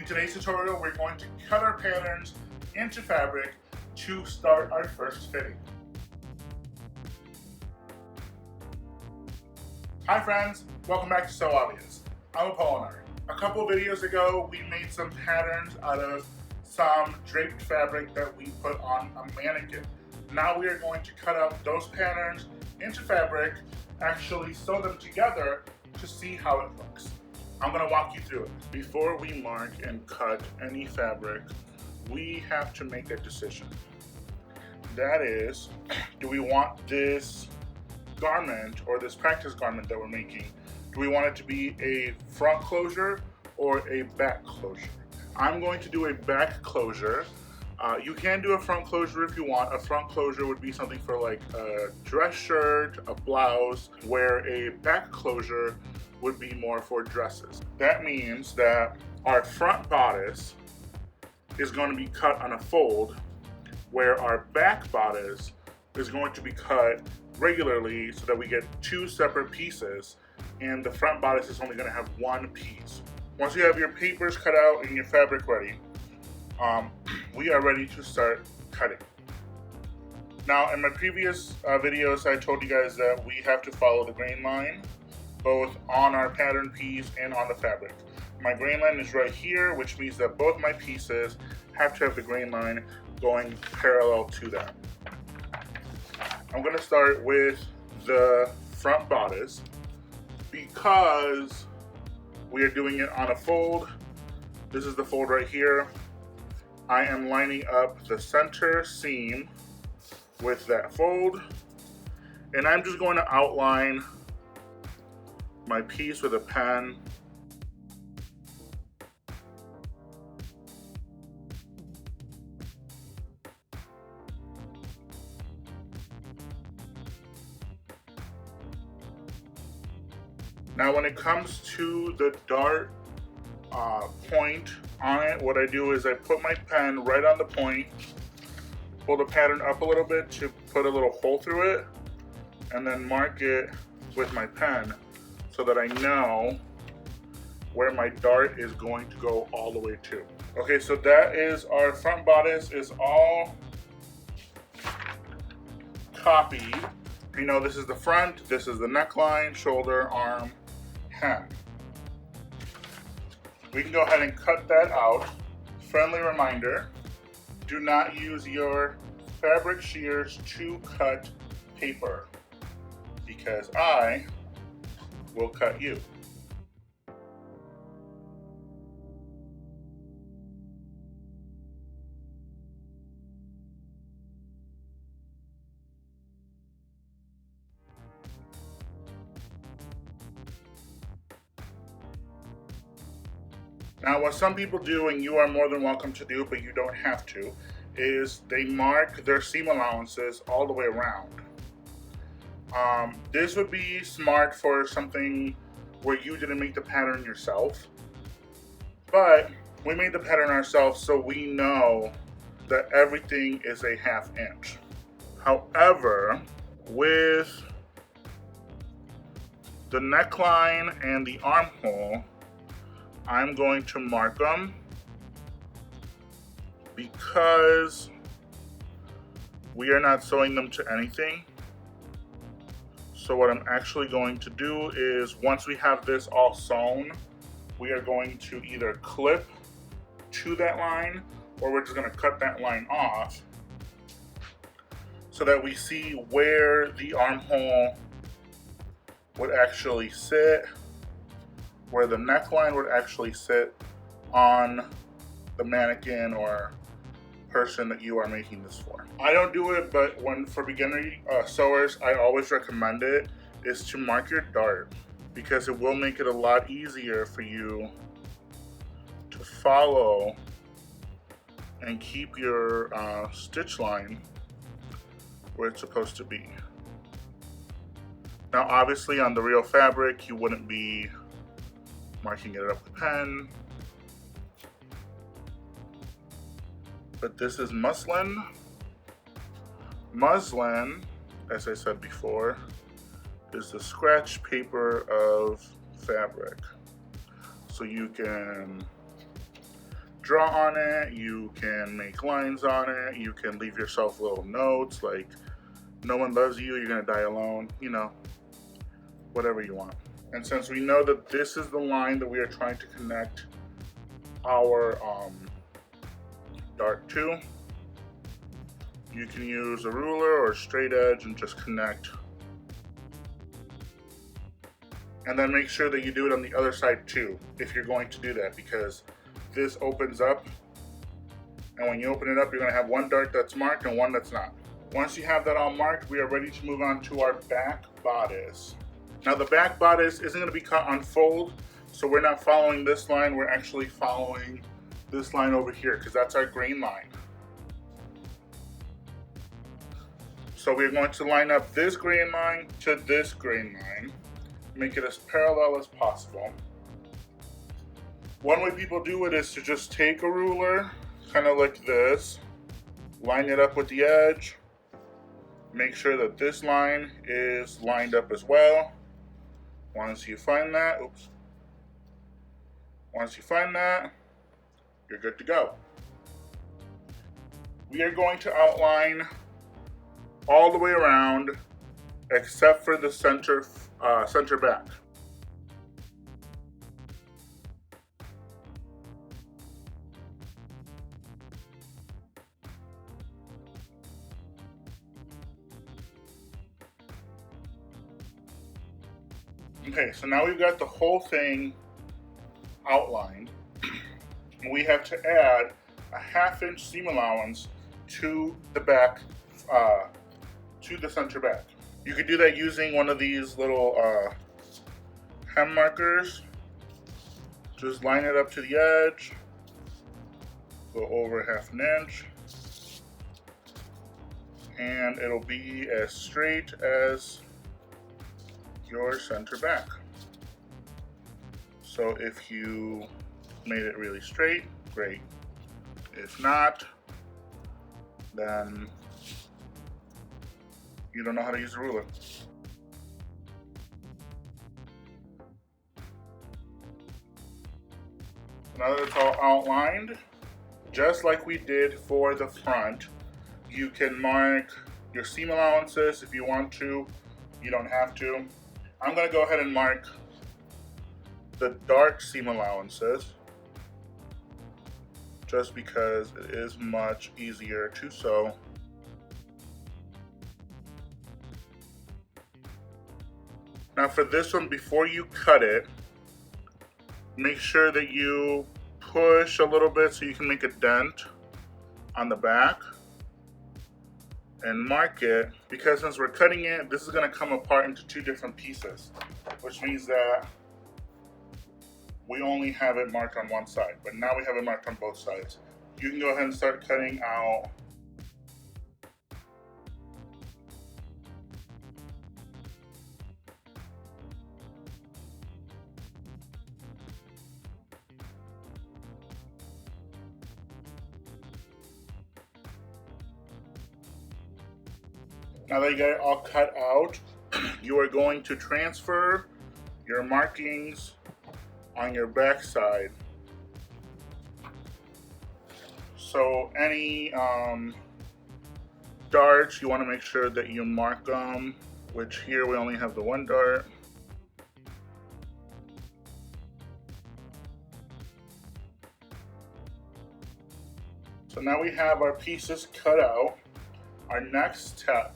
today's tutorial, we're going to cut our patterns into fabric to start our first fitting. Hi friends, welcome back to So Obvious. I'm Apollinaire. A couple videos ago, we made some patterns out of some draped fabric that we put on a mannequin. Now we are going to cut out those patterns into fabric, actually sew them together to see how it looks. I'm going to walk you through it. Before we mark and cut any fabric, we have to make a decision. That is, do we want this garment or this practice garment that we're making, do we want it to be a front closure or a back closure? I'm going to do a back closure. You can do a front closure if you want. A front closure would be something for like a dress shirt, a blouse, where a back closure would be more for dresses. That means that our front bodice is going to be cut on a fold, where our back bodice is going to be cut regularly so that we get two separate pieces, and the front bodice is only going to have one piece. Once you have your papers cut out and your fabric ready, we are ready to start cutting. Now, in my previous videos, I told you guys that we have to follow the grain line, both on our pattern piece and on the fabric. My grain line is right here, which means that both my pieces have to have the grain line going parallel to them. I'm going to start with the front bodice because we are doing it on a fold. This is the fold right here. I am lining up the center seam with that fold, and I'm just going to outline my piece with a pen. Now when it comes to the dart point on it, what I do is I put my pen right on the point, pull the pattern up a little bit to put a little hole through it, and then mark it with my pen so that I know where my dart is going to go all the way to. Okay, so that is our front bodice is all copied. You know, this is the front, this is the neckline, shoulder, arm, hem. We can go ahead and cut that out. Friendly reminder, do not use your fabric shears to cut paper, because I will cut you. Now, what some people do, and you are more than welcome to do, but you don't have to, is they mark their seam allowances all the way around. This would be smart for something where you didn't make the pattern yourself, but we made the pattern ourselves, so we know that everything is a 1/2 inch. However, with the neckline and the armhole, I'm going to mark them because we are not sewing them to anything. So what I'm actually going to do is, once we have this all sewn, we are going to either clip to that line, or we're just going to cut that line off so that we see where the armhole would actually sit, where the neckline would actually sit on the mannequin or person that you are making this for. I don't do it, but for beginner sewers, I always recommend it, is to mark your dart, because it will make it a lot easier for you to follow and keep your stitch line where it's supposed to be. Now obviously on the real fabric, you wouldn't be marking it up with a pen, but this is muslin. Muslin, as I said before, is the scratch paper of fabric. So you can draw on it, you can make lines on it, you can leave yourself little notes like, no one loves you, you're gonna die alone, you know, whatever you want. And since we know that this is the line that we are trying to connect our dart to, you can use a ruler or a straight edge and just connect. And then make sure that you do it on the other side too, if you're going to do that, because this opens up, and when you open it up, you're gonna have one dart that's marked and one that's not. Once you have that all marked, we are ready to move on to our back bodice. Now the back bodice isn't gonna be cut on fold, so we're not following this line, we're actually following this line over here, because that's our green line. So we're going to line up this green line to this green line, make it as parallel as possible. One way people do it is to just take a ruler, kind of like this, line it up with the edge, make sure that this line is lined up as well. Once you find that, once you find that, you're good to go. We are going to outline all the way around except for the center back. Okay, so now we've got the whole thing outlined. We have to add a 1/2 inch seam allowance to the back, to the center back. You could do that using one of these little hem markers. Just line it up to the edge, go over 1/2 inch, and it'll be as straight as your center back. So if you made it really straight, great. If not, then you don't know how to use a ruler. Now that it's all outlined, just like we did for the front, you can mark your seam allowances if you want to. You don't have to. I'm going to go ahead and mark the dark seam allowances just because it is much easier to sew. Now for this one, before you cut it, make sure that you push a little bit so you can make a dent on the back and mark it, because since we're cutting it, this is going to come apart into 2 different pieces, which means that we only have it marked on one side, but now we have it marked on both sides. You can go ahead and start cutting out Now that you got it all cut out, you are going to transfer your markings on your back side. So any darts, you want to make sure that you mark them, which here we only have the 1 dart. So now we have our pieces cut out. Our next step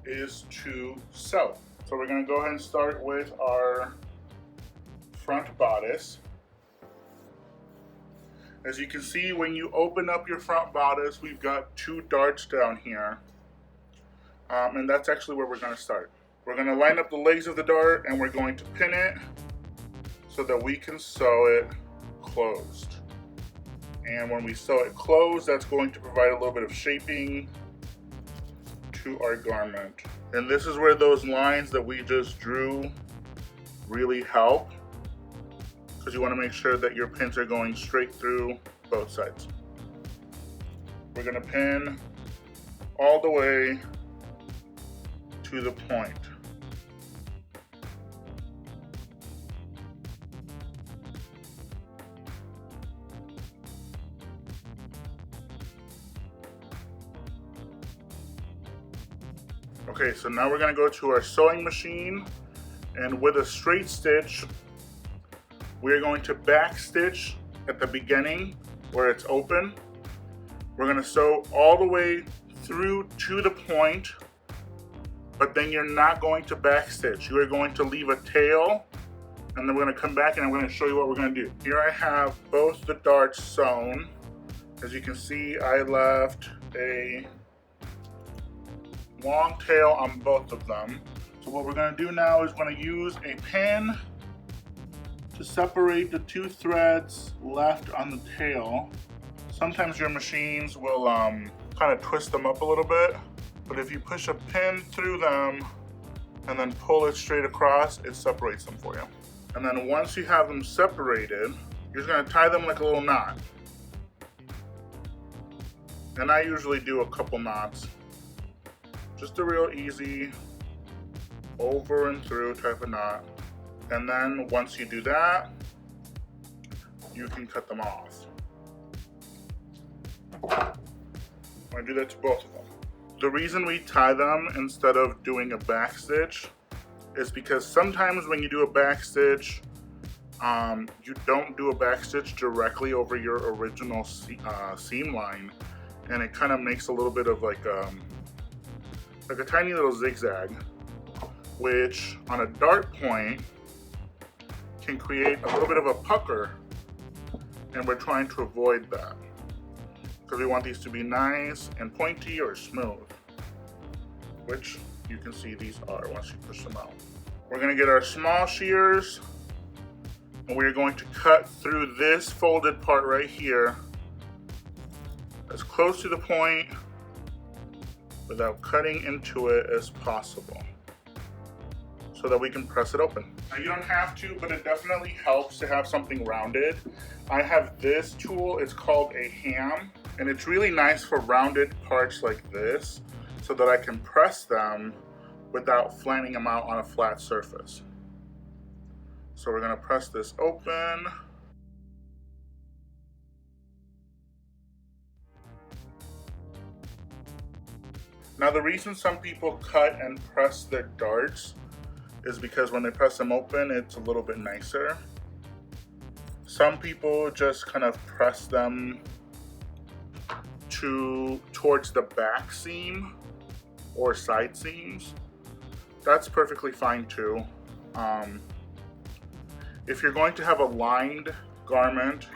is to sew. So we're going to go ahead and start with our front bodice. As you can see, when you open up your front bodice, we've got 2 darts down here. And that's actually where we're going to start. We're going to line up the legs of the dart and we're going to pin it so that we can sew it closed. And when we sew it closed, that's going to provide a little bit of shaping to our garment. And this is where those lines that we just drew really help, because you want to make sure that your pins are going straight through both sides. We're going to pin all the way to the point. Okay, so now we're gonna go to our sewing machine, and with a straight stitch, we're going to back stitch at the beginning where it's open. We're gonna sew all the way through to the point, but then you're not going to back stitch. You are going to leave a tail, and then we're gonna come back and I'm gonna show you what we're gonna do. Here I have both the darts sewn. As you can see, I left a long tail on both of them. So what we're gonna do now is we're gonna use a pin to separate the two threads left on the tail. Sometimes your machines will kind of twist them up a little bit, but if you push a pin through them and then pull it straight across, it separates them for you. And then once you have them separated, you're just gonna tie them like a little knot. And I usually do a couple knots. Just a real easy over and through type of knot. And then once you do that, you can cut them off. I'm gonna do that to both of them. The reason we tie them instead of doing a back stitch is because sometimes when you do a back stitch, you don't do a back stitch directly over your original seam line, and it kind of makes a little bit of like a tiny little zigzag, which on a dart point can create a little bit of a pucker, and we're trying to avoid that because we want these to be nice and pointy or smooth, which you can see these are once you push them out. We're going to get our small shears, and we're going to cut through this folded part right here as close to the point without cutting into it as possible, so that we can press it open. Now you don't have to, but it definitely helps to have something rounded. I have this tool, it's called a ham, and it's really nice for rounded parts like this so that I can press them without flattening them out on a flat surface. So we're gonna press this open. Now the reason some people cut and press their darts is because when they press them open, it's a little bit nicer. Some people just kind of press them towards the back seam or side seams. That's perfectly fine too. If you're going to have a lined garment,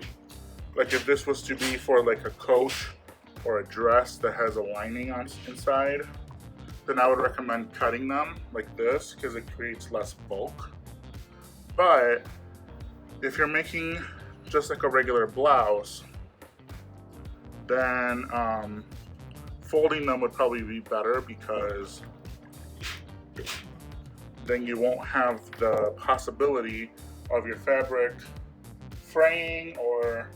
like if this was to be for like a coat or a dress that has a lining on inside, then I would recommend cutting them like this because it creates less bulk. But if you're making just like a regular blouse, then folding them would probably be better, because then you won't have the possibility of your fabric fraying or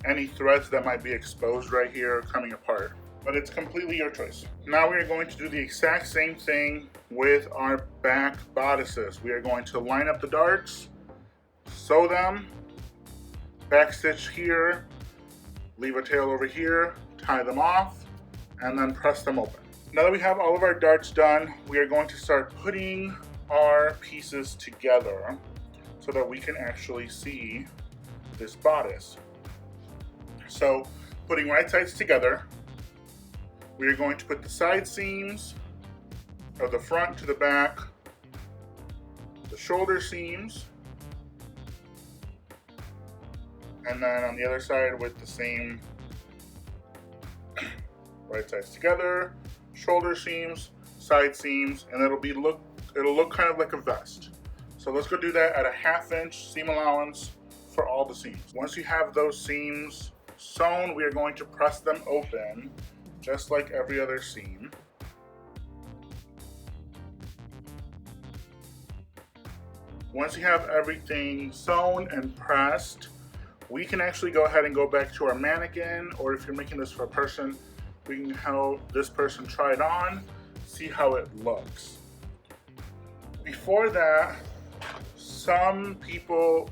any threads that might be exposed right here coming apart. But it's completely your choice. Now we are going to do the exact same thing with our back bodices. We are going to line up the darts, sew them, back stitch here, leave a tail over here, tie them off, and then press them open. Now that we have all of our darts done, we are going to start putting our pieces together so that we can actually see this bodice. So, putting right sides together, we are going to put the side seams of the front to the back, the shoulder seams, and then on the other side with the same right sides together, shoulder seams, side seams, and it'll look kind of like a vest. So let's go do that at a 1/2 inch seam allowance for all the seams. Once you have those seams sewn, we are going to press them open just like every other seam. Once you have everything sewn and pressed, we can actually go ahead and go back to our mannequin, or if you're making this for a person, we can have this person try it on, see how it looks. Before that, some people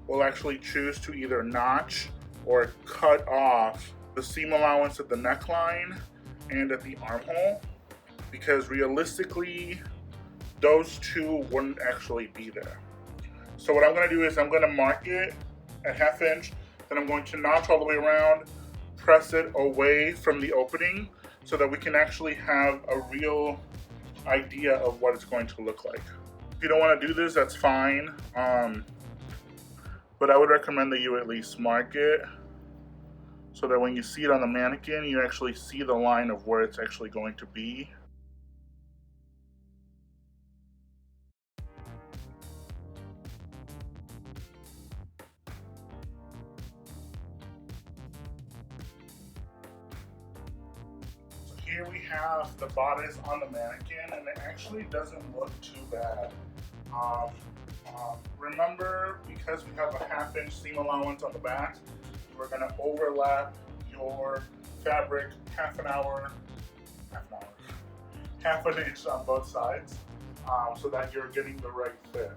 will actually choose to either notch or cut off the seam allowance at the neckline and at the armhole. because realistically, those two wouldn't actually be there. So what I'm going to do is I'm going to mark it at 1/2 inch, then I'm going to notch all the way around, press it away from the opening so that we can actually have a real idea of what it's going to look like. If you don't want to do this, that's fine, but I would recommend that you at least mark it so that when you see it on the mannequin, you actually see the line of where it's actually going to be. Here we have the bodice on the mannequin, and it actually doesn't look too bad. Remember, because we have a 1/2 inch seam allowance on the back, we're going to overlap your fabric half an inch on both sides, so that you're getting the right fit.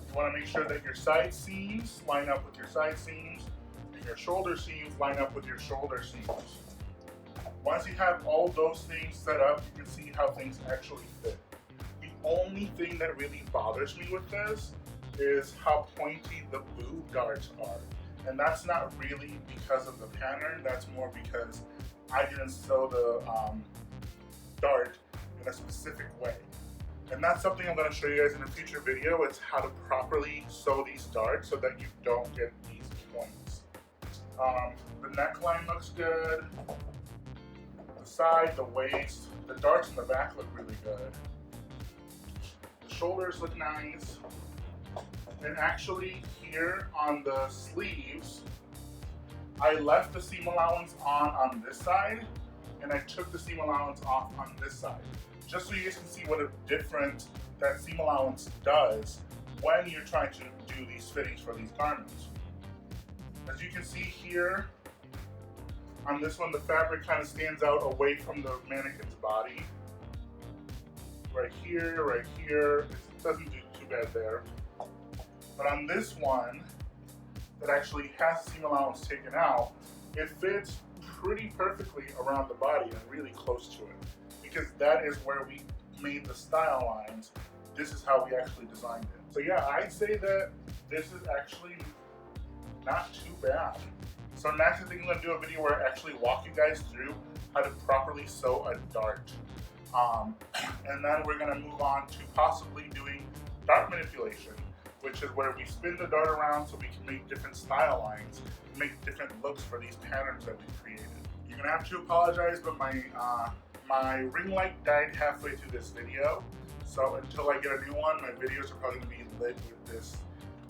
You want to make sure that your side seams line up with your side seams, and your shoulder seams line up with your shoulder seams. Once you have all those things set up, you can see how things actually fit. The only thing that really bothers me with this is how pointy the boob darts are. And that's not really because of the pattern, that's more because I didn't sew the dart in a specific way. And that's something I'm going to show you guys in a future video. It's how to properly sew these darts so that you don't get these points. The neckline looks good. The side, the waist, the darts in the back look really good. The shoulders look nice. And actually here on the sleeves, I left the seam allowance on this side, and I took the seam allowance off on this side, just so you guys can see what a difference that seam allowance does when you're trying to do these fittings for these garments. As you can see here, on this one, the fabric kind of stands out away from the mannequin's body. Right here, it doesn't do too bad there. But on this one, that actually has seam allowance taken out, it fits pretty perfectly around the body and really close to it. Because that is where we made the style lines. This is how we actually designed it. So yeah, I'd say that this is actually not too bad. So next I think I'm going to do a video where I actually walk you guys through how to properly sew a dart. And then we're going to move on to possibly doing dart manipulation, which is where we spin the dart around so we can make different style lines, make different looks for these patterns that we created. You're going to have to apologize, but my ring light died halfway through this video. So until I get a new one, my videos are probably going to be lit with this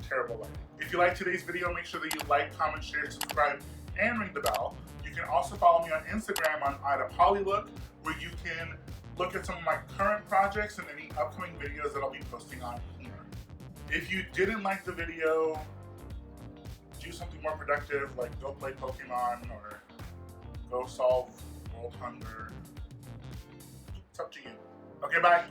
terrible lighting. If you like today's video, make sure that you like, comment, share, subscribe, and ring the bell. You can also follow me on Instagram on @polylook, where you can look at some of my current projects and any upcoming videos that I'll be posting on here. If you didn't like the video, do something more productive, like go play Pokemon or go solve world hunger. It's up to you. Okay, bye.